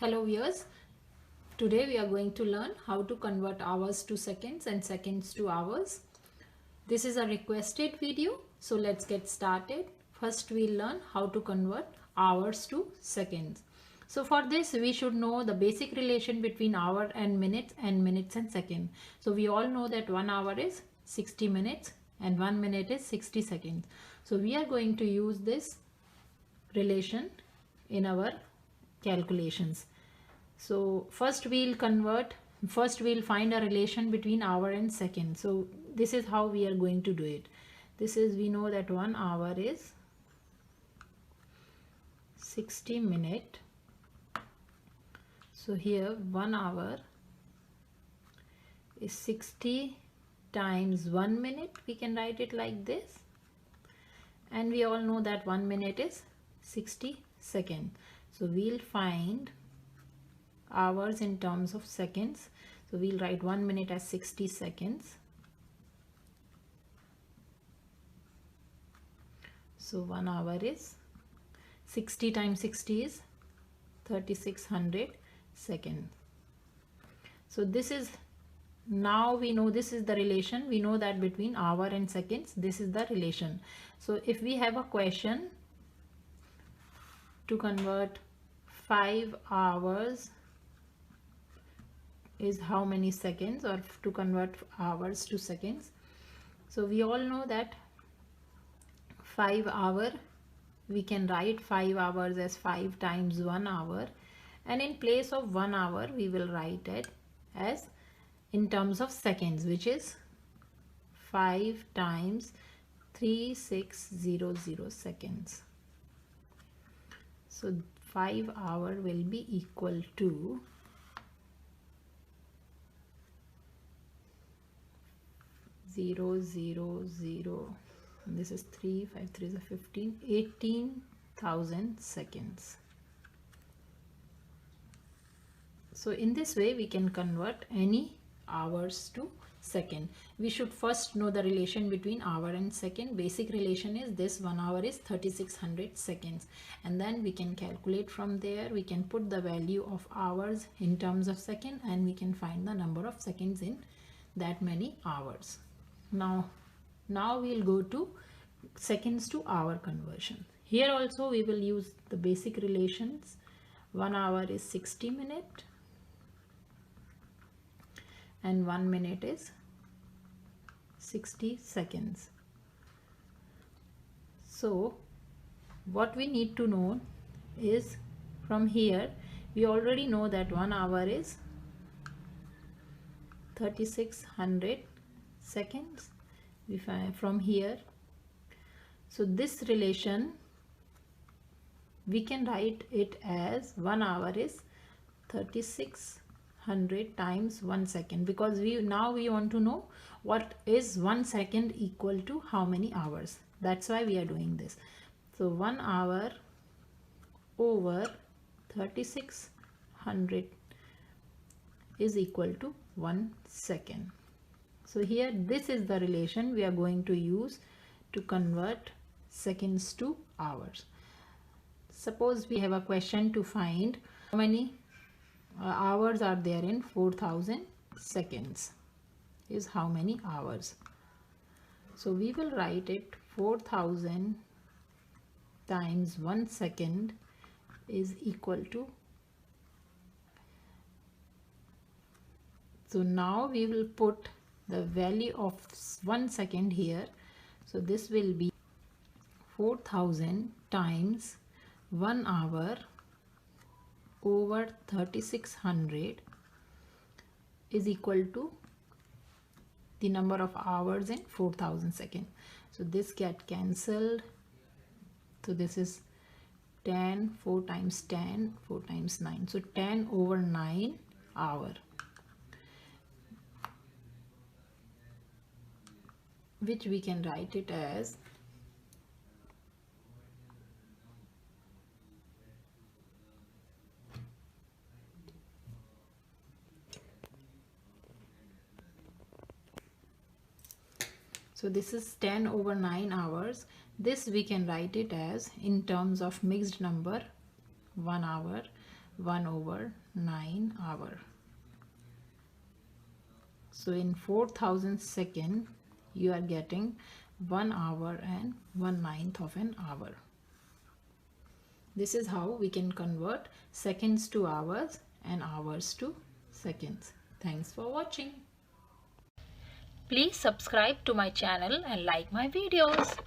Hello viewers, today we are going to learn how to convert hours to seconds and seconds to hours. This is a requested video, so let's get started. First we'll learn how to convert hours to seconds. So for this we should know the basic relation between hour and minutes and second. So we all know that 1 hour is 60 minutes and 1 minute is 60 seconds. So we are going to use this relation in our calculations. So first we'll find a relation between hour and second. So this is how we are going to do it. This is, we know that 1 hour is 60 minutes. So here 1 hour is 60 times 1 minute. We can write it like this. And we all know that 1 minute is 60 seconds. So we'll find hours in terms of seconds. So we'll write 1 minute as 60 seconds. So 1 hour is 60 times 60 is 3600 seconds. So this is, now we know this is the relation. We know that between hour and seconds, this is the relation. So if we have a question to convert 5 hours is how many seconds, or to convert hours to seconds. So we all know that 5 hour, we can write 5 hours as 5 times 1 hour, and in place of 1 hour we will write it as in terms of seconds, which is 5 times 3600 seconds. So 5 hour will be equal to 000, and this is 3, 5, 3 is 15, 18,000 seconds. So in this way we can convert any hours to second. We should first know the relation between hour and second. Basic relation is this: 1 hour is 3600 seconds, and then we can calculate from there. We can put the value of hours in terms of second, and we can find the number of seconds in that many hours. Now we'll go to seconds to hour conversion. Here also we will use the basic relations. 1 hour is 60 minutes and 1 minute is 60 seconds. So what we need to know is, from here we already know that 1 hour is 3600 seconds. We find from here. So this relation we can write it as 1 hour is 3600 times 1 second, because we want to know what is 1 second equal to how many hours. That's why we are doing this. So 1 hour over 3600 is equal to 1 second. So here this is the relation we are going to use to convert seconds to hours. Suppose we have a question to find how many hours are there in 4000 seconds is how many hours. So we will write it 4000 times 1 second is equal to, so now we will put the value of 1 second here. So this will be 4000 times 1 hour over 3600 is equal to the number of hours in 4000 seconds. So this get cancelled. So this is 10, 4 times 10, 4 times 9. So 10 over 9 hour, which we can write it as So this is 10 over 9 hours. This we can write it as in terms of mixed number 1 hour 1/9 hour. So in 4000 seconds you are getting 1 hour and 1/9 of an hour. This is how we can convert seconds to hours and hours to seconds. Thanks for watching. Please subscribe to my channel and like my videos.